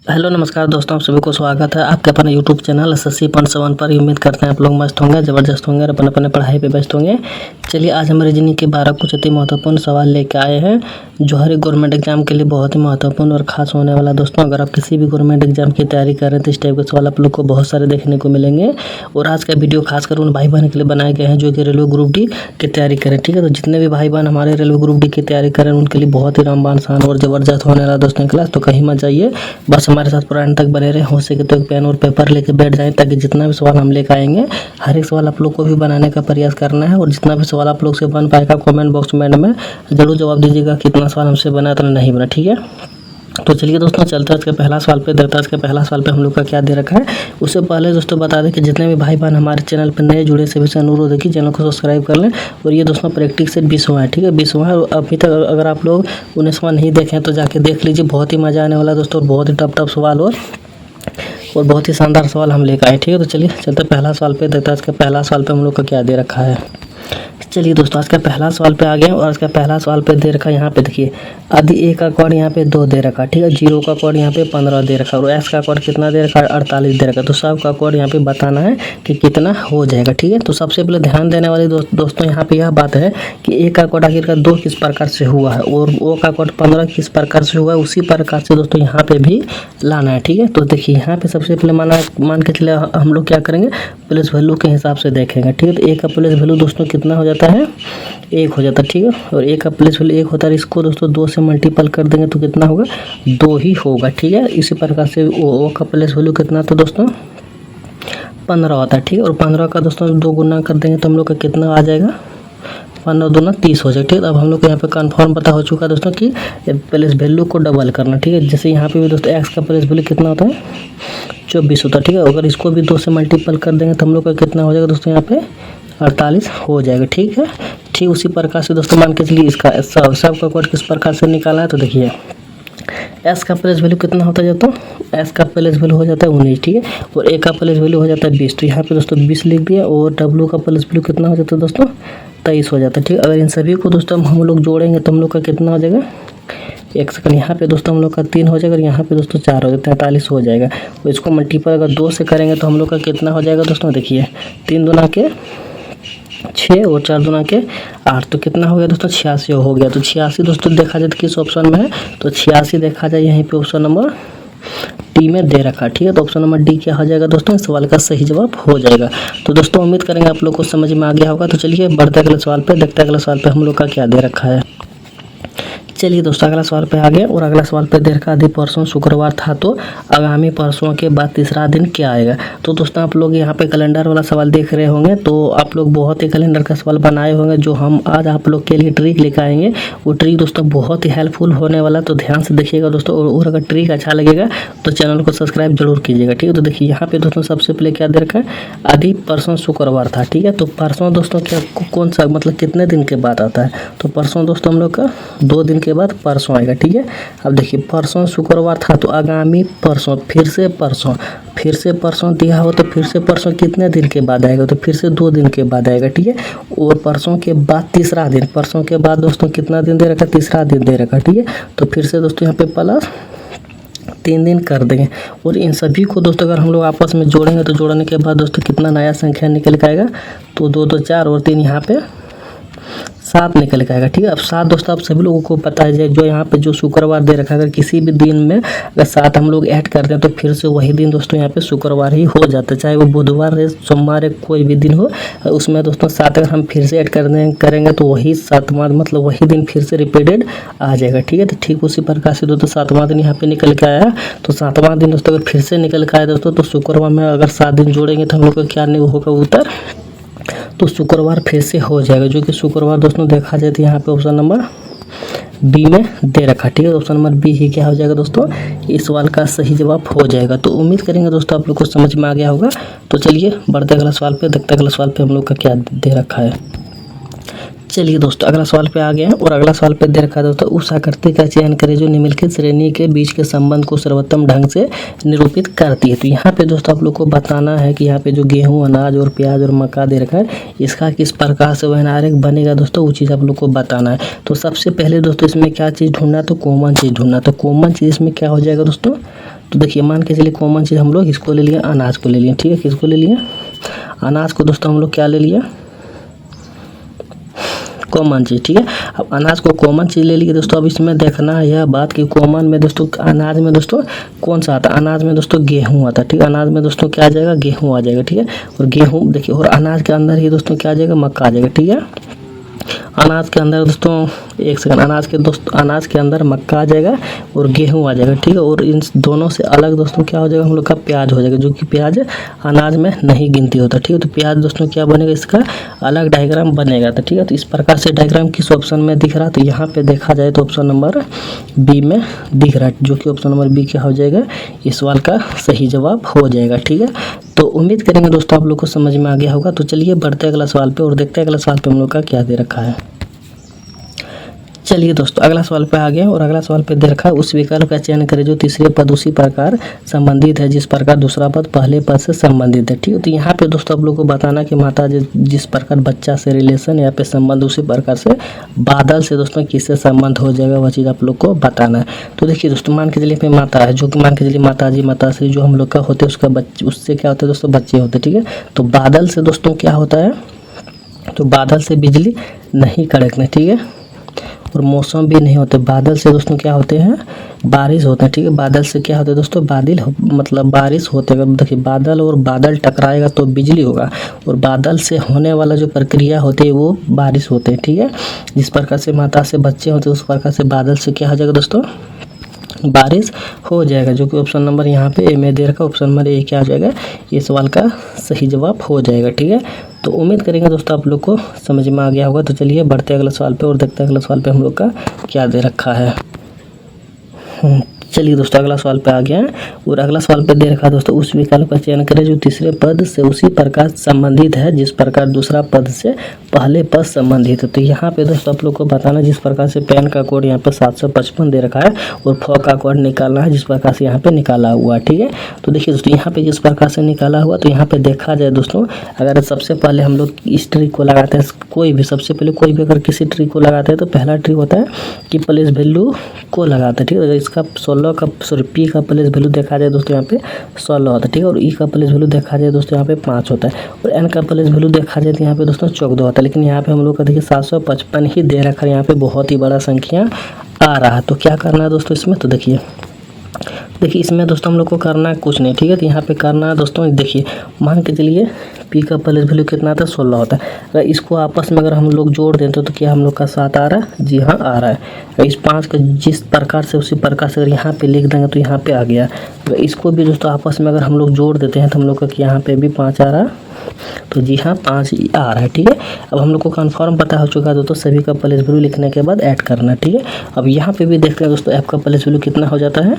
Hello नमस्कार दोस्तों, आप सभी को स्वागत है आपके अपने यूट्यूब चैनल एसएससी पॉइंट 7 पर। उम्मीद करते हैं आप लोग मस्त होंगे, ज़बरदस्त होंगे और अपने अपने पढ़ाई पे व्यस्त होंगे। चलिए आज हम रीजनिंग के 12 कुछ अति महत्वपूर्ण सवाल लेके आए हैं जो हर एक गवर्नमेंट एग्जाम के लिए बहुत ही महत्वपूर्ण और खास होने वाला। दोस्तों अगर आप किसी भी गवर्नमेंट एग्जाम की तैयारी कर रहे हैं तो इस टाइप के सवाल आप लोग को बहुत सारे देखने को मिलेंगे। और आज का वीडियो खासकर उन भाई बहन के लिए बनाए गए हैं जो कि रेलवे ग्रुप डी की तैयारी करें। ठीक है, तो जितने भी भाई बहन हमारे रेलवे ग्रुप डी की तैयारी करें उनके लिए बहुत ही रामबाण शान और ज़बरदस्त होने वाला दोस्तों क्लास। तो कहीं मत जाइए, बस हमारे साथ पूरा एंड तक बने रहे। हो सके तो एक पेन और पेपर लेके बैठ जाएं ताकि जितना भी सवाल हम लेकर आएंगे हर एक सवाल आप लोग को भी बनाने का प्रयास करना है। और जितना भी सवाल आप लोग से बन पाएगा कमेंट बॉक्स में जरूर जवाब दीजिएगा कितना सवाल हमसे बना तो नहीं बना। ठीक है, तो चलिए दोस्तों चलते हैं इसके पहला सवाल पे। देखते हैं इसके पहला सवाल पे हम लोग का क्या दे रखा है। उससे पहले दोस्तों बता दें कि जितने भी भाई बहन हमारे चैनल पर नए जुड़े सभी से अनुरोध है कि चैनल को सब्सक्राइब कर लें। और ये दोस्तों प्रैक्टिस सेट 20वां है। ठीक है, 20वां है। अभी तक अगर आप लोग 19वां नहीं देखें तो जाके देख लीजिए, बहुत ही मज़ा आने वाला दोस्तों। बहुत ही टफ सवाल और बहुत ही शानदार सवाल हम लेकर आए। ठीक है, तो चलिए चलते पहला सवाल पे। देखते हैं इसका पहला सवाल पे हम लोग का क्या दे रखा है। चलिए दोस्तों आज का पहला सवाल पे आ गए और इसका पहला सवाल पे दे रखा है यहाँ पे देखिए, आदि ए का कोड यहाँ पे 2 दे रखा। ठीक है, 0 का कोड यहाँ पे 15 दे रखा और एस का कोड कितना दे रखा है 48 दे रखा। तो सब का कोड यहाँ पे बताना है कि कितना हो जाएगा। ठीक है, तो सबसे पहले ध्यान देने वाली दोस्तों यहाँ पे यह बात है कि ए का कोड आखिर का 2 किस प्रकार से हुआ है और ओ का कोड 15 किस प्रकार से हुआ है, उसी प्रकार से दोस्तों यहाँ पे भी लाना है। ठीक है, तो देखिए यहाँ पे सबसे पहले मान के चले हम लोग क्या करेंगे, प्लेस वैल्यू के हिसाब से देखेंगे। ठीक है, तो ए का प्लेस वैल्यू दोस्तों कितना हो जाता है 1 हो जाता है। ठीक है, और ए का प्लेस वैल्यू 1 होता है। इसको दोस्तों 2 से मल्टीपल कर देंगे तो कितना होगा 2 ही होगा। ठीक है, इसी प्रकार से ओ का प्लेस वैल्यू कितना था दोस्तों 15 होता है। ठीक है, और 15 का दोस्तों 2 गुना कर देंगे तो हम लोग का कितना आ जाएगा 15 दूना 30 हो जाए। ठीक है, अब हम लोग को यहाँ पे कन्फर्म पता हो चुका है दोस्तों कि प्लेस वैल्यू को डबल करना। ठीक है, जैसे यहाँ पे भी दोस्तों एक्स का प्लेस वैल्यू कितना होता है 24 होता है। ठीक है, अगर इसको भी 2 से मल्टीपल कर देंगे तो हम लोग का कितना हो जाएगा दोस्तों यहाँ पे 48 हो जाएगा। ठीक है, ठीक उसी प्रकार से दोस्तों मान के चलिए इसका सब का कोड किस प्रकार से निकाला है। तो देखिए एस का प्लेस वैल्यू कितना होता है दोस्तों, एस का प्लेस वैल्यू हो जाता है 19। ठीक है, और ए का प्लेस वैल्यू हो जाता है 20। तो यहाँ पे दोस्तों 20 लिख दिया और डब्ल्यू का प्लेस वैल्यू कितना हो जाता है दोस्तों 23 हो जाता है। ठीक है, अगर इन सभी को दोस्तों हम लोग जोड़ेंगे तो हम लोग का कितना हो जाएगा, एक सेकंड, यहाँ पे दोस्तों हम लोग का 3 हो जाएगा और यहाँ पे दोस्तों 4 हो जाएगा, 43 हो जाएगा। और इसको मल्टीपल अगर 2 से करेंगे तो हम लोग का कितना हो जाएगा दोस्तों, देखिए 3 दूना के 6 और 4 दूना के 8, तो कितना हो गया दोस्तों 86 हो गया। तो 86 दोस्तों देखा जाए तो किस ऑप्शन में है, तो 86 देखा जाए यहीं पे ऑप्शन नंबर डी में दे रखा। ठीक है, तो ऑप्शन नंबर डी क्या हो जाएगा दोस्तों, इस सवाल का सही जवाब हो जाएगा। तो दोस्तों उम्मीद करेंगे आप लोग को समझ में आ गया होगा। तो चलिए बढ़ते अगले सवाल पे, देखते अगले सवाल पे हम लोग का क्या दे रखा है। चलिए दोस्तों अगला सवाल पे आ गए और अगला सवाल पे दे रखा, आदि परसों शुक्रवार था तो आगामी परसों के बाद तीसरा दिन क्या आएगा। तो दोस्तों आप लोग यहाँ पे कैलेंडर वाला सवाल देख रहे होंगे, तो आप लोग बहुत ही कैलेंडर का सवाल बनाए होंगे जो हम आज आप लोग के लिए ट्रिक लेकर आएंगे। वो ट्रिक दोस्तों बहुत ही हेल्पफुल होने वाला, तो ध्यान से देखिएगा दोस्तों। और अगर ट्रिक अच्छा लगेगा तो चैनल को सब्सक्राइब जरूर कीजिएगा। ठीक है, तो देखिए यहाँ पे दोस्तों सबसे पहले क्या दे रखा है, आदि परसों शुक्रवार था। ठीक है, तो परसों दोस्तों क्या कौन सा मतलब कितने दिन के बाद आता है, तो परसों दोस्तों हम लोग का 2 दिन के बाद परसों आएगा। ठीक है, अब देखिए परसों शुक्रवार था तो आगामी परसों, फिर से परसों दिया हो तो फिर से परसों कितने दिन के बाद आएगा, तो फिर से 2 दिन के बाद आएगा। ठीक है, और परसों के बाद तीसरा दिन, परसों के बाद दोस्तों कितना दिन दे रखा, तीसरा दिन दे रखा। ठीक है, तो फिर से दोस्तों यहाँ पे प्लस 3 दिन कर देंगे। और इन सभी को दोस्तों अगर हम लोग आपस में जोड़ेंगे तो जोड़ने के बाद दोस्तों कितना नया संख्या निकल के आएगा, तो 2 2 4 और 3 यहाँ पे 7 निकल के आएगा। ठीक है, अब 7 दोस्तों आप सभी लोगों को पता है जो यहाँ पे जो शुक्रवार दे रखा है, अगर किसी भी दिन में अगर 7 हम लोग ऐड करते हैं तो फिर से वही दिन दोस्तों यहाँ पे शुक्रवार ही हो जाता है, चाहे वो बुधवार है सोमवार है कोई भी दिन हो, उसमें दोस्तों 7 अगर हम फिर से ऐड करेंगे तो वही 7वां मतलब वही दिन फिर से रिपीटेड आ जाएगा। ठीक है, तो ठीक उसी प्रकार से दोस्तों 7वां दिन यहाँ पे निकल के आया, तो 7वां दिन दोस्तों अगर फिर से निकल के आया दोस्तों, तो शुक्रवार में अगर 7 दिन जोड़ेंगे तो हम लोग का क्या नहीं होगा उत्तर, तो शुक्रवार फिर से हो जाएगा, जो कि शुक्रवार दोस्तों देखा जाए तो यहाँ पे ऑप्शन नंबर बी में दे रखा। ठीक है, ऑप्शन नंबर बी ही क्या हो जाएगा दोस्तों, इस सवाल का सही जवाब हो जाएगा। तो उम्मीद करेंगे दोस्तों आप लोग को समझ में आ गया होगा। तो चलिए बढ़ते अगला सवाल पे, देखते अगला सवाल पे हम लोग का क्या दे रखा है। चलिए दोस्तों अगला सवाल पे आ गए हैं और अगला सवाल पे दे रखा है दोस्तों, उस आकृति का चयन करें जो निम्नलिखित श्रेणी के बीच के संबंध को सर्वोत्तम ढंग से निरूपित करती है। तो यहाँ पे दोस्तों आप लोग को बताना है कि यहाँ पे जो गेहूं, अनाज और प्याज और मक्का दे रखा है, इसका किस प्रकार से वह आरेख बनेगा दोस्तों, वो चीज़ आप लोग को बताना है। तो सबसे पहले दोस्तों इसमें क्या चीज़ ढूंढना, तो कॉमन चीज़ ढूंढना। तो कॉमन चीज़ इसमें क्या हो जाएगा दोस्तों, तो देखिए मान के चलिए कॉमन चीज़ हम लोग इसको ले लिए, अनाज को ले लिए, ठीक है। किसको ले लिए? अनाज को दोस्तों हम लोग क्या ले लिए? कॉमन चीज़, ठीक है। अब अनाज को कॉमन चीज़ ले लिए दोस्तों। अब इसमें देखना है यह बात कि कॉमन में दोस्तों अनाज में दोस्तों कौन सा आता है? अनाज में दोस्तों गेहूँ आता है, ठीक है। अनाज में दोस्तों क्या आ जाएगा? गेहूँ आ जाएगा, ठीक है। और गेहूँ देखिए, और अनाज के अंदर ही दोस्तों क्या आ जाएगा? मक्का आ जाएगा, ठीक है। अनाज के अंदर दोस्तों एक सेकंड, अनाज के अंदर मक्का आ जाएगा और गेहूँ आ जाएगा, ठीक है। और इन दोनों से अलग दोस्तों क्या हो जाएगा? हम लोग का प्याज हो जाएगा, जो कि प्याज अनाज में नहीं गिनती होता, ठीक है। तो प्याज दोस्तों क्या बनेगा? इसका अलग डायग्राम बनेगा, तो ठीक है। तो इस प्रकार से डायग्राम किस ऑप्शन में दिख रहा है? तो यहाँ पे देखा जाए तो ऑप्शन नंबर बी में दिख रहा है, जो कि ऑप्शन नंबर बी क्या हो जाएगा? इस सवाल का सही जवाब हो जाएगा, ठीक है। तो उम्मीद करेंगे दोस्तों आप लोग को समझ में आ गया होगा। तो चलिए बढ़ते अगला सवाल पे और देखते हैं अगला सवाल पे हम लोग का क्या दे रखा है। चलिए दोस्तों अगला सवाल पे आ गए और अगला सवाल पे दे रखा है, उस विकल्प का चयन करें जो तीसरे पद उसी प्रकार संबंधित है जिस प्रकार दूसरा पद पहले पद से संबंधित है, ठीक है। तो यहाँ पे दोस्तों आप लोग को बताना कि माता जिस प्रकार बच्चा से रिलेशन यहाँ पे संबंध, उसी प्रकार से बादल से दोस्तों किससे संबंध हो जाएगा, वह चीज़ आप लोग को बताना है। तो देखिए दोस्तों मान के चलिए पे माता है, जो कि मान के चलिए माताजी माताश्री जो हम लोग का होते हैं उसका बच्चे, उससे क्या होता है दोस्तों? बच्चे होते हैं, ठीक है। तो बादल से दोस्तों क्या होता है? तो बादल से बिजली नहीं कड़कना, ठीक है। और मौसम भी नहीं होते। बादल से दोस्तों क्या होते हैं? बारिश होते हैं, ठीक है। बादल से क्या होता है दोस्तों? मतलब बारिश होते हैं। देखिए बादल और बादल टकराएगा तो बिजली होगा, और बादल से होने वाला जो प्रक्रिया होती है वो बारिश होते हैं, ठीक है। जिस प्रकार से माता से बच्चे होते हैं उस प्रकार से बादल से क्या हो जाएगा दोस्तों? बारिश हो जाएगा, जो कि ऑप्शन नंबर यहाँ पे ए में दे रखा। ऑप्शन नंबर ए क्या आ जाएगा? ये सवाल का सही जवाब हो जाएगा, ठीक है। तो उम्मीद करेंगे दोस्तों आप लोग को समझ में आ गया होगा। तो चलिए बढ़ते अगले सवाल पे और देखते हैं अगले सवाल पे हम लोग का क्या दे रखा है। चलिए दोस्तों अगला सवाल पे आ गया है और अगला सवाल पे दे रखा है दोस्तों, उस विकल्प का चयन करें जो तीसरे पद से उसी प्रकार संबंधित है जिस प्रकार दूसरा पद से पहले पद संबंधित है। तो यहाँ पे दोस्तों आप लोग को बताना जिस प्रकार से पैन का कोड यहाँ पे 755 दे रखा है और फ का कोड निकालना है जिस प्रकार से यहाँ पे निकाला हुआ है, ठीक है। तो देखिए दोस्तों यहाँ पे जिस प्रकार से निकाला हुआ, तो यहाँ पे देखा जाए दोस्तों, अगर सबसे पहले हम लोग इस ट्रिक को लगाते हैं, कोई भी सबसे पहले कोई भी अगर किसी ट्रिक को लगाते हैं तो पहला ट्रिक होता है कि प्लेस वैल्यू को लगाते हैं, ठीक है। अगर इसका 16 का पी का प्लेस वैल्यू देखा जाए दोस्तों यहाँ पे 16 होता है, ठीक है। और ई का प्लेस वैल्यू देखा जाए दोस्तों यहाँ पे 5 होता है, और एन का प्लेस वैल्यू देखा जाए तो यहाँ पे दोस्तों 14 होता है। लेकिन यहाँ पे हम लोग का देखिए 755 ही दे रखा है, यहाँ पे बहुत ही बड़ा संख्या आ रहा है। तो क्या करना है दोस्तों इसमें? तो देखिए इसमें दोस्तों हम लोग को करना है कुछ नहीं, ठीक है। तो यहाँ पे करना है दोस्तों, देखिए मान के चलिए पी का प्लेस वैल्यू कितना आता है? 16 होता है। अगर इसको आपस में अगर हम लोग जोड़ दें तो क्या हम लोग का 7 आ रहा है? जी हाँ आ रहा है। इस 5 का जिस प्रकार से उसी प्रकार से अगर यहाँ पे लिख देंगे तो यहाँ पे आ गया। अगर इसको भी दोस्तों आपस में अगर हम लोग जोड़ देते हैं तो हम लोग का यहाँ पे भी 5 आ रहा है, तो जी हाँ 5 आ रहा है, ठीक है। अब हम लोग को कन्फर्म पता हो चुका है दोस्तों, सभी का प्लेस वैल्यू लिखने के बाद ऐड करना है, ठीक है। अब यहाँ पे भी देखते हैं दोस्तों, एफ का प्लेस वैल्यू कितना हो जाता है?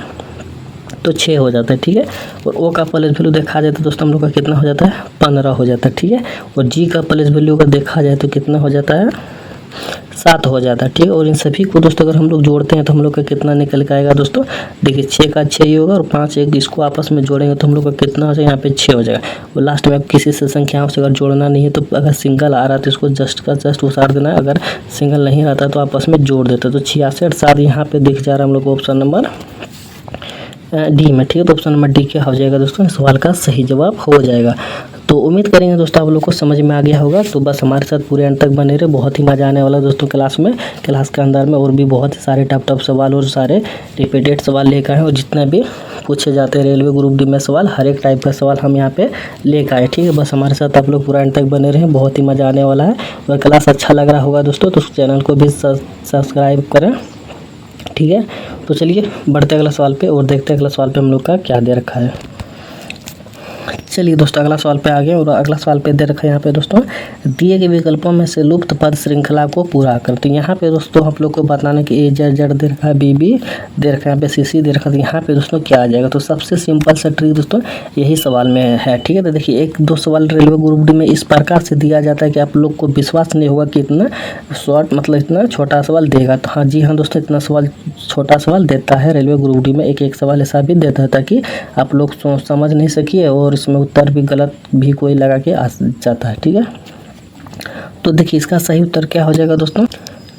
तो 6 हो जाता है, ठीक है। और ओ का प्लेस वैल्यू देखा जाए तो दोस्तों हम लोग का कितना हो जाता है? 15 हो जाता है, ठीक है। और जी का प्लेस वैल्यू अगर देखा जाए तो कितना हो जाता है? 7 हो जाता है, ठीक है। और इन सभी को दोस्तों अगर हम लोग जोड़ते हैं तो हम लोग का कितना निकल के आएगा दोस्तों? देखिए 6 का 6 ही होगा और 5 एक इसको आपस में जोड़ेंगे तो हम लोग का कितना हो जाएगा? यहाँ पे 6 हो जाएगा। और लास्ट में अब किसी से संख्याओं से अगर जोड़ना नहीं है तो अगर सिंगल आ रहा है तो इसको जस्ट का जस्ट उतार देना है, अगर सिंगल नहीं रहता तो आपस में जोड़ देते। तो 66 7 यहाँ पे दिख जा रहा है हम लोग को ऑप्शन नंबर डी में, ठीक है। तो ऑप्शन नंबर डी क्या हो जाएगा दोस्तों? इस सवाल का सही जवाब हो जाएगा। तो उम्मीद करेंगे दोस्तों आप लोग को समझ में आ गया होगा। तो बस हमारे साथ पूरे अंत तक बने रहे, बहुत ही मजा आने वाला दोस्तों क्लास के अंदर में, और भी बहुत सारे टफ सवाल और सारे रिपीटेड सवाल लेकर आए, और जितने भी पूछे जाते हैं रेलवे ग्रुप डी में सवाल, हर एक टाइप का सवाल हम यहाँ पे लेकर आए, ठीक है। बस हमारे साथ आप लोग पूरा अंत तक बने रहे, बहुत ही मजा आने वाला है। और क्लास अच्छा लग रहा होगा दोस्तों तो चैनल को भी सब्सक्राइब करें, ठीक है। तो चलिए बढ़ते अगला सवाल पे और देखते हैं अगला सवाल पे हम लोग का क्या दे रखा है। चलिए दोस्तों अगला सवाल पे आ गए और अगला सवाल पे दे रखा है यहाँ पे दोस्तों, दिए गए विकल्पों में से लुप्त पद श्रृंखला को पूरा कर। तो यहाँ पे दोस्तों हम लोग को बताना कि ए जेड दे रखा है, बी दे रखा है, यहाँ पे सी दे रखा है। तो यहाँ पे दोस्तों क्या आ जाएगा? तो सबसे सिंपल सा ट्रिक दोस्तों यही सवाल में है, ठीक है। तो देखिए 1-2 सवाल रेलवे ग्रुप डी में इस प्रकार से दिया जाता है कि आप लोग को विश्वास नहीं होगा कि इतना शॉर्ट मतलब इतना छोटा सवाल देगा। तो हाँ जी हाँ दोस्तों, इतना छोटा सवाल देता है रेलवे ग्रुप डी में, एक सवाल ऐसा भी देता है ताकि आप लोग समझ नहीं सकिए और इसमें उत्तर भी गलत भी कोई लगा के आ जाता है, ठीक है। तो देखिए इसका सही उत्तर क्या हो जाएगा दोस्तों?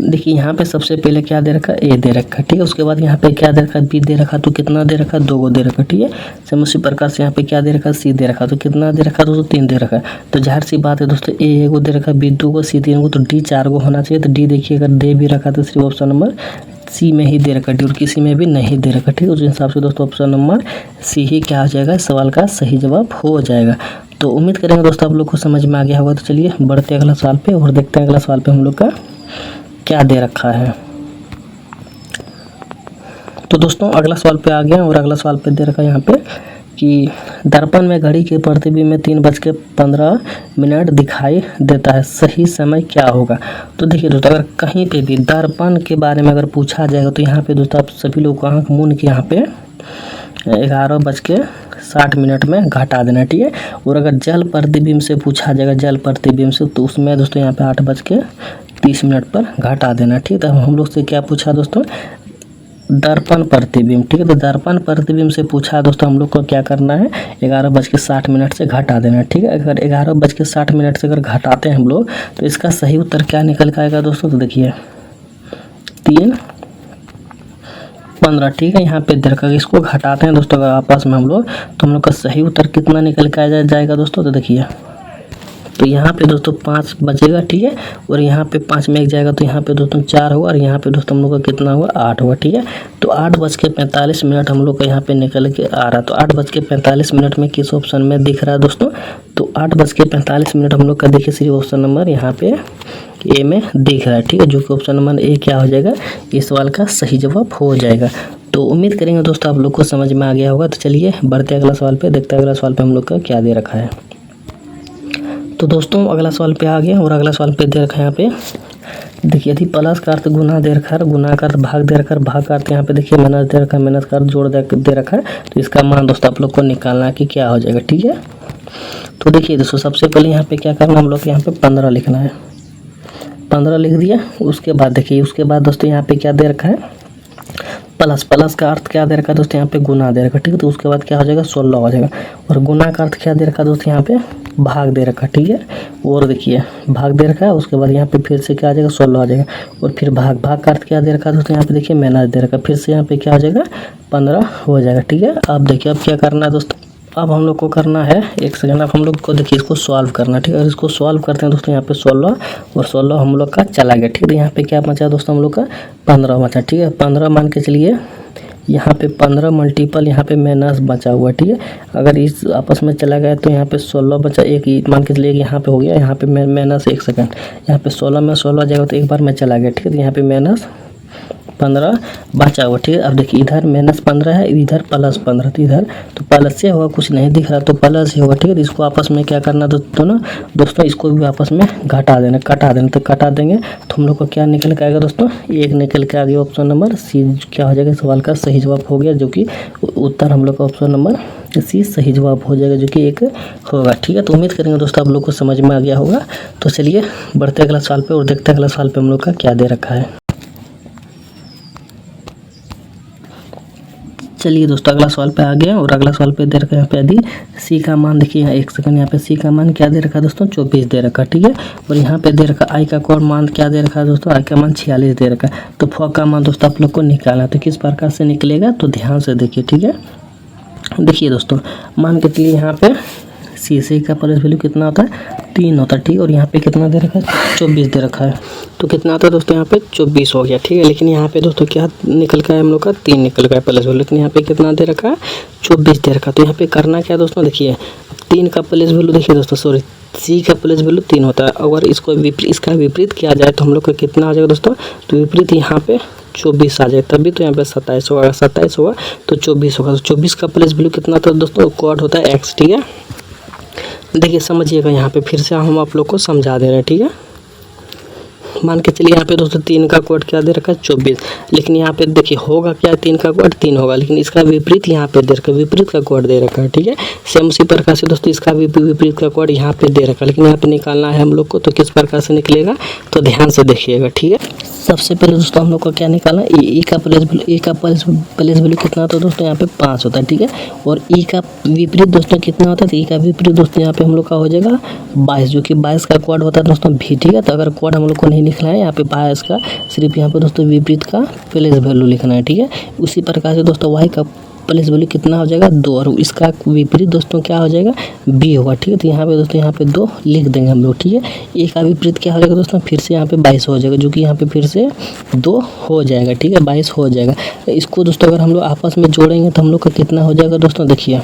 देखिए यहाँ पे सबसे पहले क्या दे रखा है, ए दे रखा है, ठीक है। उसके बाद यहाँ पे क्या दे रखा है, बी दे रखा, तो कितना दे रखा है, 2 को दे रखा, ठीक है। सेम उसी प्रकार से यहाँ पे क्या दे रखा है, सी दे रखा, तो कितना दे रखा है दोस्तों, 3 दे रखा है। तो जाहिर सी बात है दोस्तों, ए 1 को दे रखा, बी 2 को, सी 3 को, तो डी 4 को होना चाहिए। तो डी देखिए अगर दे भी रखा तो सिर्फ ऑप्शन नंबर सी में ही दे रखा, डी और किसी में भी नहीं दे रखा, ठीक है। उस हिसाब से दोस्तों ऑप्शन नंबर सी ही क्या हो जाएगा, इस सवाल का सही जवाब हो जाएगा। तो उम्मीद करेंगे दोस्तों आप लोग को समझ में आ गया होगा। तो चलिए बढ़ते अगला सवाल पे और देखते हैं अगला सवाल पे हम लोग का क्या दे रखा है। तो दोस्तों अगला सवाल पे आ गया और अगला सवाल पे दे रखा है यहाँ पे कि दर्पण में घड़ी के प्रतिबिंब में 3:15 दिखाई देता है, सही समय क्या होगा। तो देखिए दोस्तों अगर कहीं पे भी दर्पण के बारे में अगर पूछा जाएगा तो यहाँ पे दोस्तों आप सभी लोग आँख मूंद के यहाँ पे 11:60 में घटा देना, ठीक है। और अगर जल प्रतिबिंब से पूछा जाएगा, जल प्रतिबिंब से, तो उसमें दोस्तों यहाँ पे 8:30 पर घटा देना, ठीक है। तो हम लोग से क्या पूछा दोस्तों, दर्पण प्रतिबिंब, ठीक है। तो दर्पण प्रतिबिंब से पूछा दोस्तों हम लोग को क्या करना है, 11:60 से घटा देना, ठीक है। अगर 11:60 से अगर घटाते हैं हम लोग तो इसका सही उत्तर क्या निकल के आएगा दोस्तों, तो देखिए 3:15, ठीक है। यहाँ पे देखकर इसको घटाते हैं दोस्तों अगर आपस में हम लोग, तो हम लोग का सही उत्तर कितना निकल के आ जाएगा दोस्तों, तो देखिए तो यहाँ पे दोस्तों 5 बचेगा, ठीक है। और यहाँ पे 5 में 1 जाएगा तो यहाँ पे दोस्तों 4 होगा और यहाँ पे दोस्तों हम लोग का कितना हुआ, 8 हुआ, ठीक है। तो 8:45 हम लोग का यहाँ पे निकल के आ रहा है। तो 8:45 में किस ऑप्शन में दिख रहा है दोस्तों, तो 8:45 हम लोग का देखिए सिर्फ ऑप्शन नंबर यहाँ पे ए में दिख रहा है, ठीक है। जो कि ऑप्शन नंबर ए क्या हो जाएगा, इस सवाल का सही जवाब हो जाएगा। तो उम्मीद करेंगे दोस्तों आप लोग को समझ में आ गया होगा। तो चलिए बढ़ते अगला सवाल पे, देखते हैं अगला सवाल पे हम लोग का क्या दे रखा है। तो दोस्तों अगला सवाल पे आ गया और अगला सवाल पे दे रखा है यहाँ पे देखिए, यदि प्लस का अर्थ गुना दे रखा है, गुना का अर्थ भाग दे रखा है, भाग का अर्थ यहाँ पे देखिए मेहनत दे रखा है, मेहनत का अर्थ जोड़ दे रखा है। तो इसका मान दोस्तों आप लोग को निकालना है कि क्या हो जाएगा, ठीक है। तो देखिए दोस्तों सबसे पहले यहाँ पे क्या करना, हम लोग यहाँ पे 15 लिखना है, 15 लिख दिया। उसके बाद देखिए, उसके बाद दोस्तों यहाँ पे क्या दे रखा है, प्लस का अर्थ क्या दे रखा है दोस्तों, यहाँ पे गुना दे रखा है, ठीक है। तो उसके बाद क्या हो जाएगा, 16 हो जाएगा। और गुना का अर्थ क्या दे रखा है दोस्तों, यहाँ पे भाग दे रखा, ठीक है। और देखिए भाग दे रखा है, उसके बाद यहाँ पे फिर से क्या आ जाएगा, 16 आ जाएगा। और फिर भाग का अर्थ क्या दे रखा है दोस्तों, यहाँ पे देखिए मेहनत दे रखा, फिर से यहाँ पे क्या हो जाएगा, 15 हो जाएगा, ठीक है। अब देखिए अब क्या करना है दोस्तों, अब हम लोग को करना है, एक सेकंड, अब हम लोग को देखिए इसको सॉल्व करना, ठीक है। इसको सॉल्व करते हैं दोस्तों, यहाँ पे 16 और 16 हम लोग का चला गया, ठीक है। यहाँ पे क्या बचा दोस्तों, हम लोग का 15 बचा, ठीक है। 15 मान के चलिए, यहाँ पे 15 मल्टीपल यहाँ पे माइनस बचा हुआ, ठीक है। अगर इस आपस में चला गया तो यहाँ पे 16 बचा, एक मान के चलिए यहाँ पे हो गया, यहाँ पे माइनस, एक सेकंड, यहाँ पे 16 में 16 जाएगा तो एक बार में चला गया, ठीक है। तो यहाँ पे माइनस 15 बचा हुआ, ठीक है। अब देखिए इधर -15 है, इधर +15, तो इधर तो प्लस से होगा, कुछ नहीं दिख रहा तो प्लस ही होगा, ठीक है। तो इसको आपस में क्या करना दोस्तों इसको भी आपस में घटा देना, कटा देना। तो कटा देंगे तो हम लोग को क्या निकल के आएगा दोस्तों, 1 निकल के आ गया। ऑप्शन नंबर सी क्या हो जाएगा, सवाल का सही जवाब हो गया, जो कि उत्तर हम लोग का ऑप्शन नंबर सी सही जवाब हो जाएगा, जो कि 1 होगा, ठीक है। तो उम्मीद करेंगे दोस्तों आप लोग को समझ में आ गया होगा। तो चलिए बढ़ते अगला सवाल पे और देखते हैं अगला सवाल पे हम लोग का क्या दे रखा है। चलिए दोस्तों अगला सवाल पे आ गया और अगला सवाल पे दे रखा है यहाँ पे, यदि सी का मान देखिए, यहाँ एक सेकंड, यहाँ पे सी का मान क्या दे रखा है दोस्तों, 24 दे रखा, ठीक है। और यहाँ पे दे रखा आई का कोड मान क्या दे रखा है दोस्तों, आई का मान 46 दे रखा है। तो फ का मान दोस्तों आप लोग को निकालना है, तो किस प्रकार से निकलेगा, तो ध्यान से देखिए, ठीक है। देखिए दोस्तों मान के चलिए यहाँ पे सी का प्लस वैल्यू कितना होता है, 3 होता है, ठीक है। और यहाँ पे कितना दे रखा है, 24 दे रखा है, तो कितना आता है दोस्तों, यहाँ पे 24 हो गया, ठीक है। लेकिन यहाँ पे दोस्तों क्या निकल का है हम लोग का, 3 निकल का है प्लस वैल्यू, लेकिन यहाँ पे कितना दे रखा है, 24 दे रखा है। तो यहाँ पे करना क्या दोस्तों, देखिए 3 का प्लस वैल्यू देखिए दोस्तों, सॉरी सी का प्लस वैल्यू 3 होता है। अगर इसको इसका विपरीत किया जाए तो हम लोग का कितना आ जाएगा दोस्तों, तो विपरीत यहाँ पे 24 आ जाए, तभी तो यहाँ पे 27 होगा, 27 होगा तो 24 होगा। तो 24 का प्लस वैल्यू कितना था दोस्तों, कोड होता है x, ठीक है। देखिए समझिएगा, यहाँ पे फिर से हम आप लोग को समझा दे रहे हैं, ठीक है। मान के चलिए यहाँ पे दोस्तों 3 का कोड क्या दे रखा है, 24, लेकिन यहाँ पे देखिए होगा क्या, 3 का कोड 3 होगा, लेकिन इसका विपरीत यहाँ पे दे रखा है, विपरीत का कोड दे रखा है, ठीक है। सेम उसी प्रकार से दोस्तों इसका भी विपरीत का कोड यहाँ पे दे रखा है, लेकिन यहाँ पे निकालना है हम लोग को, तो किस प्रकार से निकलेगा, तो ध्यान से देखिएगा, ठीक है। सबसे पहले दोस्तों हम लोग को क्या निकालना है, ए का प्लस वैल्यू कितना होता है दोस्तों, यहाँ पे 5 होता है, ठीक है। और ई का विपरीत दोस्तों कितना होता है, तो ई का विपरीत दोस्तों यहाँ पे हम लोग का हो जाएगा 22, जो कि 22 का कोड होता है दोस्तों भी, ठीक है। तो अगर कोड हम लोग को नहीं नहीं लिखना है, यहाँ पे बायस का सिर्फ यहाँ पे दोस्तों विपरीत का प्लेस वैल्यू लिखना है, ठीक है। उसी प्रकार से दोस्तों वाई का प्लेस वैल्यू कितना हो जाएगा 2 और इसका विपरीत दोस्तों क्या हो जाएगा बी होगा, ठीक है। तो यहाँ पे दोस्तों यहाँ पे 2 लिख देंगे हम लोग, ठीक है। ए का विपरीत क्या हो जाएगा दोस्तों फिर से यहाँ पे 22 हो जाएगा, जो कि यहाँ पे फिर से 2 हो जाएगा, ठीक है, 22 हो जाएगा। इसको दोस्तों अगर हम लोग आपस में जोड़ेंगे तो हम लोग का कितना हो जाएगा दोस्तों, देखिए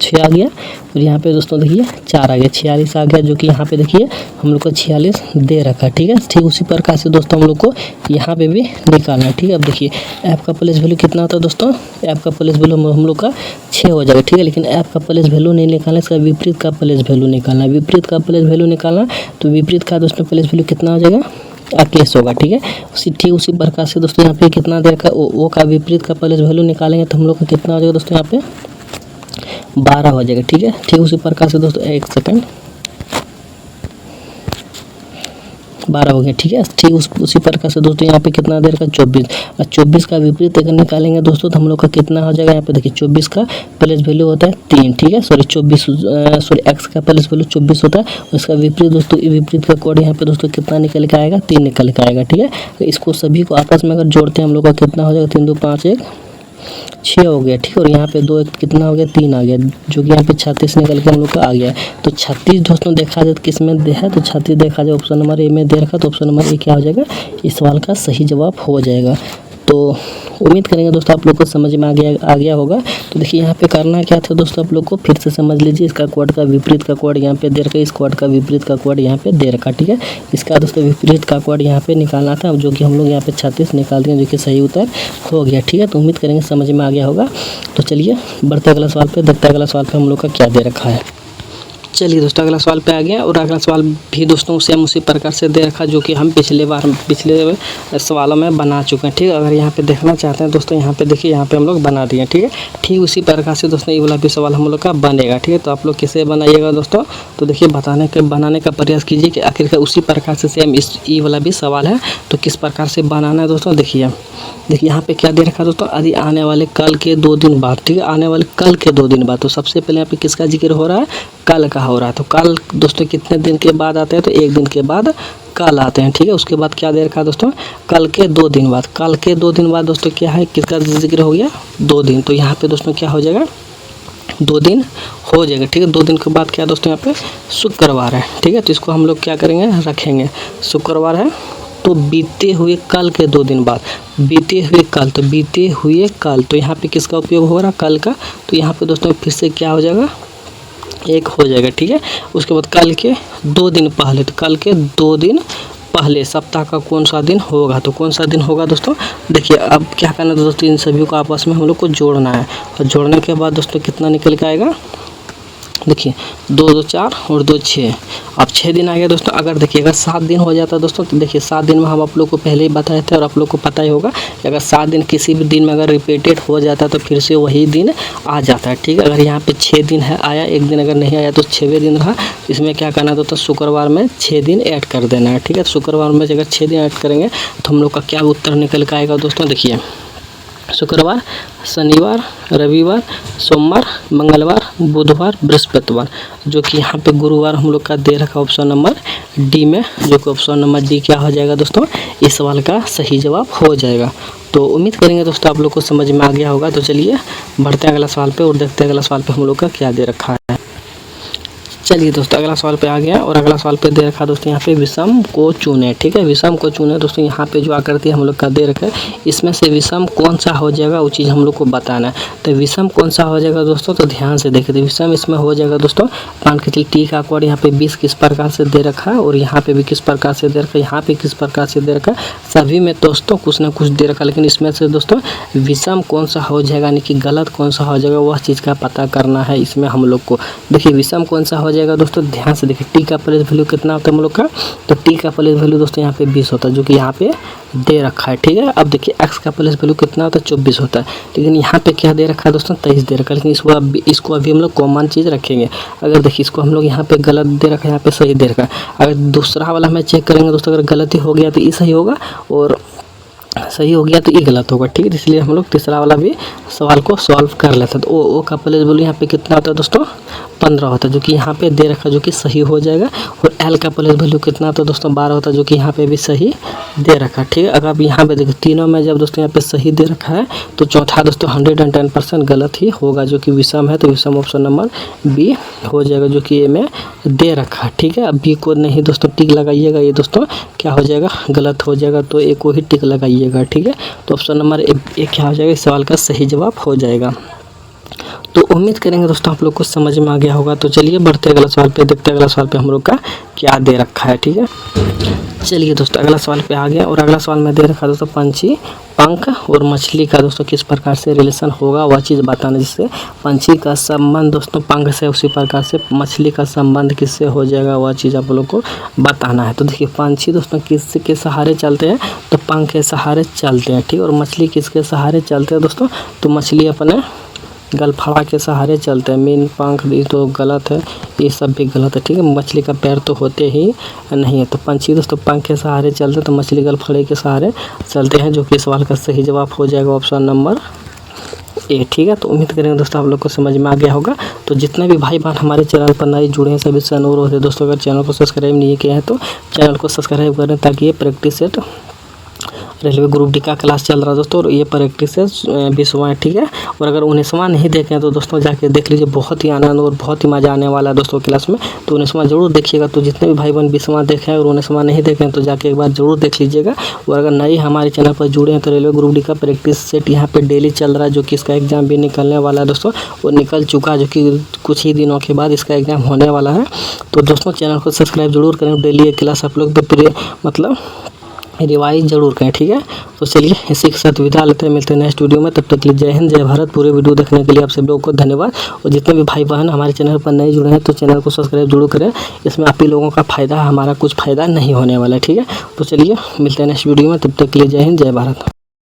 6 आ गया और यहाँ पे दोस्तों देखिए 4 आ गया, 46 आ गया, जो कि यहाँ पे देखिए हम लोग को 46 दे रखा है, ठीक है। ठीक उसी प्रकार से दोस्तों हम लोग को यहाँ पे भी निकालना है, ठीक है। अब देखिए ऐप का प्लेस वैल्यू कितना होता है दोस्तों, ऐप का प्लेस वैल्यू हम लोग का 6 हो जाएगा, ठीक है। लेकिन ऐप का प्लेस वैल्यू नहीं निकालना, इसका विपरीत का प्लेस वैल्यू निकालना है। विपरीत का प्लेस वैल्यू निकालना तो विपरीत का दोस्तों प्लेस वैल्यू कितना हो जाएगा 21 होगा, ठीक है। ठीक उसी प्रकार से दोस्तों यहाँ पे कितना दे रखा ओ का विपरीत का प्लेस वैल्यू निकालेंगे तो हम लोग का कितना हो जाएगा दोस्तों यहाँ पे 12 हो जाएगा, ठीक है। ठीक उसी प्रकार से दोस्तों 1 सेकंड 12 हो गया, ठीक है। ठीक उसी प्रकार से दोस्तों यहाँ पे कितना देर का 24 और 24 का विपरीत अगर निकालेंगे दोस्तों तो हम लोग का कितना हो जाएगा, यहाँ पे देखिए 24 का प्लेस वैल्यू होता है 3, ठीक है। सॉरी एक्स का प्लेस वैल्यू 24 होता है और इसका विपरीत दोस्तों विपरीत का कोड यहाँ पे दोस्तों कितना निकल के आएगा 3 निकल के आएगा, ठीक है। तो इसको सभी को आपस में अगर जोड़ते हैं हम लोग का कितना हो जाएगा 3 2 5 1 6 हो गया, ठीक है। और यहाँ पे 2 1 कितना हो गया 3 आ गया, जो कि यहाँ पे 36 निकल के हम लोग का आ गया। तो 36 दोस्तों देखा जाए किस में दे है, तो 36 देखा जाए ऑप्शन नंबर ए में दे रखा, तो ऑप्शन नंबर ए क्या हो जाएगा इस सवाल का सही जवाब हो जाएगा। तो उम्मीद करेंगे दोस्तों आप लोग को समझ में आ गया होगा। तो देखिए यहाँ पे करना क्या था दोस्तों, आप लोग को फिर से समझ लीजिए। इसका कोड का विपरीत का कोड यहाँ पे दे रखा है, इस कोड का विपरीत का कोड यहाँ पे दे रखा, ठीक है। इसका दोस्तों विपरीत का कोड यहाँ पे निकालना था, जो कि हम लोग यहाँ पे 36 निकाल दिए, जो कि सही उत्तर हो गया, ठीक है। तो उम्मीद करेंगे समझ में आ गया होगा। तो चलिए बढ़ते अगला सवाल पे, देखते अगला सवाल पे हम लोग का क्या दे रखा है। चलिए दोस्तों अगला सवाल पे आ गया और अगला सवाल भी दोस्तों सेम उसी प्रकार से दे रखा जो कि हम पिछले सवालों में बना चुके हैं, ठीक है। अगर यहाँ पे देखना चाहते हैं दोस्तों यहाँ पे देखिए, यहाँ पे हम लोग बना दिए, ठीक है। ठीक उसी प्रकार से दोस्तों ये वाला भी सवाल हम लोग का बनेगा, ठीक है। तो आप लोग कैसे बनाइएगा दोस्तों, तो देखिए बनाने का प्रयास कीजिए कि आखिरकार उसी प्रकार से सेम इस ये वाला भी सवाल है, तो किस प्रकार से बनाना है दोस्तों। देखिए यहाँ पे क्या दे रखा है दोस्तों, यदि आने वाले कल के 2 दिन बाद, ठीक है, आने वाले कल के 2 दिन बाद, तो सबसे पहले यहाँ पे किसका जिक्र हो रहा है, कल का हो रहा है। तो कल दोस्तों कितने दिन के बाद आते हैं, तो 1 दिन के बाद कल आते हैं, ठीक है। उसके बाद क्या दे रखा है दोस्तों, कल के 2 दिन बाद, कल के 2 दिन बाद दोस्तों क्या है, किसका जिक्र हो गया 2 दिन। तो यहाँ पे दोस्तों क्या हो जाएगा 2 दिन हो जाएगा, ठीक है। 2 दिन के बाद क्या दोस्तों यहाँ पे शुक्रवार है, ठीक है। तो इसको हम लोग क्या करेंगे रखेंगे, शुक्रवार है तो बीते हुए कल के 2 दिन बाद, बीते हुए कल, तो बीते हुए कल, तो यहाँ पे किसका उपयोग हो रहा है कल का, तो यहाँ पे दोस्तों फिर से क्या हो जाएगा 1 हो जाएगा, ठीक है। उसके बाद कल के 2 दिन पहले, तो कल के 2 दिन पहले सप्ताह का कौन सा दिन होगा, तो कौन सा दिन होगा दोस्तों। देखिए अब क्या करना है दोस्तों, इन सभी को आपस में हम लोग को जोड़ना है और जोड़ने के बाद दोस्तों कितना निकल के आएगा, देखिए 2 2 4 और 2 6, अब 6 दिन आ गया दोस्तों। अगर देखिए अगर 7 दिन हो जाता दोस्तों, तो देखिए 7 दिन में हम आप लोग को पहले ही बताए थे और आप लोग को पता ही होगा कि अगर 7 दिन किसी भी दिन में अगर रिपीटेड हो जाता है तो फिर से वही दिन आ जाता है, ठीक है। अगर यहाँ पे 6 दिन है आया, 1 दिन अगर नहीं आया तो 6वें दिन रहा। इसमें क्या करना है दोस्तों, शुक्रवार में 6 दिन ऐड कर देना है, ठीक है। शुक्रवार में अगर 6 दिन ऐड करेंगे तो हम लोग का क्या उत्तर निकल के आएगा दोस्तों। देखिए शुक्रवार, शनिवार, रविवार, सोमवार, मंगलवार, बुधवार, बृहस्पतिवार, जो कि यहाँ पे गुरुवार हम लोग का दे रखा ऑप्शन नंबर डी में, जो कि ऑप्शन नंबर डी क्या हो जाएगा दोस्तों, इस सवाल का सही जवाब हो जाएगा। तो उम्मीद करेंगे दोस्तों आप लोग को समझ में आ गया होगा। तो चलिए बढ़ते हैं अगला सवाल पे और देखते हैं अगला सवाल पे हम लोग का क्या दे रखा है। चलिए दोस्तों अगला सवाल पे आ गया और अगला सवाल पे दे रखा दोस्तों यहाँ पे विषम को चुने, ठीक है। विषम को चुने दोस्तों, यहाँ पे जो आकृति हम लोग का दे रखा है इसमें से विषम कौन सा हो जाएगा वो चीज़ हम लोग को बताना है। तो विषम कौन सा हो जाएगा दोस्तों, तो ध्यान से देखिए विषम इसमें हो जाएगा दोस्तों, मान के चलिए टी का कोड यहाँ पे 20 किस प्रकार से दे रखा है और यहाँ पे भी किस प्रकार से दे रखा है, यहाँ पे किस प्रकार से दे रखा है, सभी में दोस्तों कुछ ना कुछ दे रखा है। लेकिन इसमें से दोस्तों विषम कौन सा हो जाएगा, यानी कि गलत कौन सा हो जाएगा, वह चीज़ का पता करना है इसमें हम लोग को। देखिए विषम कौन सा हो जाएगा दोस्तों, ध्यान से देखिए टी का प्लेस वैल्यू कितना होता है हम लोग का, तो टी का प्लेस वैल्यू दोस्तों यहाँ पे 20 होता है, जो कि यहाँ पे दे रखा है, ठीक है। अब देखिए एक्स का प्लेस वैल्यू कितना होता है 24 होता है, लेकिन यहाँ पे क्या दे रखा है दोस्तों 23 दे रखा है। लेकिन इसको अभी हम लोग कॉमन चीज़ रखेंगे। अगर देखिए इसको हम लोग यहाँ पे गलत दे रखा है, यहाँ पे सही दे रखा है। अगर दूसरा वाला हमें चेक करेंगे दोस्तों, अगर गलती हो गया तो ये सही होगा और सही हो गया तो ये गलत होगा, ठीक है। इसलिए हम लोग तीसरा वाला भी सवाल को सॉल्व कर लेते हैं। तो ओ का प्लेस वैल्यू यहाँ पे कितना होता है दोस्तों, 15 होता है, जो कि यहाँ पे दे रखा है, जो कि सही हो जाएगा। और एल का प्लेस वैल्यू कितना होता है दोस्तों, 12 होता है, जो कि यहाँ पे भी सही दे रखा है, ठीक है। अगर आप यहाँ पे देखिए तीनों में जब दोस्तों यहाँ पे सही दे रखा है तो चौथा दोस्तों 110% गलत ही होगा, जो कि विषम है। तो विषम ऑप्शन नंबर बी हो जाएगा, जो कि ए में दे रखा है, ठीक है। अब बी को नहीं दोस्तों टिक लगाइएगा, ये दोस्तों क्या हो जाएगा, गलत हो जाएगा। तो ए को ही टिक लगाइएगा, ठीक है। तो ऑप्शन नंबर ए क्या हो जाएगा, इस सवाल का सही जवाब हो जाएगा। तो उम्मीद करेंगे दोस्तों आप लोग को समझ में आ गया होगा। तो चलिए बढ़ते अगला सवाल पे, देखते हैं अगला सवाल पे हम लोग का क्या दे रखा है, ठीक है। चलिए दोस्तों अगला सवाल पे आ गया, और अगला सवाल में दे रखा है दोस्तों पंछी, पंख और मछली का दोस्तों किस प्रकार से रिलेशन होगा, वह चीज़ बताना। जिससे पंछी का संबंध दोस्तों पंख से, उसी प्रकार से मछली का संबंध किससे हो जाएगा, वह चीज़ आप लोग को बताना है। तो देखिए पंछी दोस्तों किसके सहारे चलते हैं, तो पंख के सहारे चलते हैं, ठीक है। और मछली किसके सहारे चलते हैं दोस्तों, तो मछली अपने गलफड़ा के सहारे चलते हैं। मीन पंख ये तो गलत है, ये सब भी गलत है, ठीक है। मछली का पैर तो होते ही नहीं है। तो पंछी दोस्तों पंख के सहारे चलते हैं, तो मछली गलफड़े के सहारे चलते हैं, जो कि सवाल का सही जवाब हो जाएगा ऑप्शन नंबर ए, ठीक है। तो उम्मीद करेंगे दोस्तों आप लोग को समझ में आ गया होगा। तो जितने भी भाई बहन हमारे चैनल पर नए जुड़े हैं सभी से अनुरोध है दोस्तों, अगर चैनल को सब्सक्राइब नहीं किया है तो चैनल को सब्सक्राइब करें, ताकि ये practice set railway group D का क्लास चल रहा है दोस्तों, और ये प्रैक्टिस है 20वां है, ठीक है। और अगर 19वां नहीं देखें तो दोस्तों जाके देख लीजिए, बहुत ही आनंद और बहुत ही मज़ा आने वाला है दोस्तों क्लास में। तो 19वां जरूर देखिएगा। तो जितने भी भाई बहन 20वां देखें और 19वां नहीं देखें तो जाके एक बार जरूर देख लीजिएगा। और अगर नए हमारे चैनल पर जुड़े हैं तो रेलवे ग्रुप डी का प्रैक्टिस सेट यहाँ पे डेली चल रहा है, जो कि इसका एग्जाम भी निकलने वाला है दोस्तों, और निकल चुका है, जो कि कुछ ही दिनों के बाद इसका एग्जाम होने वाला है। तो दोस्तों चैनल को सब्सक्राइब जरूर करें, डेली एक क्लास आप लोग मतलब रिवाइज जरूर करें, ठीक है। तो चलिए इसी के साथ विदा लेते हैं, मिलते हैं नेक्स्ट वीडियो में। तब तक के लिए जय हिंद जय भारत। पूरे वीडियो देखने के लिए आप सभी लोगों को धन्यवाद। और जितने भी भाई बहन हमारे चैनल पर नए जुड़े हैं तो चैनल को सब्सक्राइब जरूर करें, इसमें आप ही लोगों का फ़ायदा है, हमारा कुछ फ़ायदा नहीं होने वाला है, ठीक है। तो चलिए मिलते हैं नेक्स्ट वीडियो में, तब तक के लिए जय हिंद जय भारत।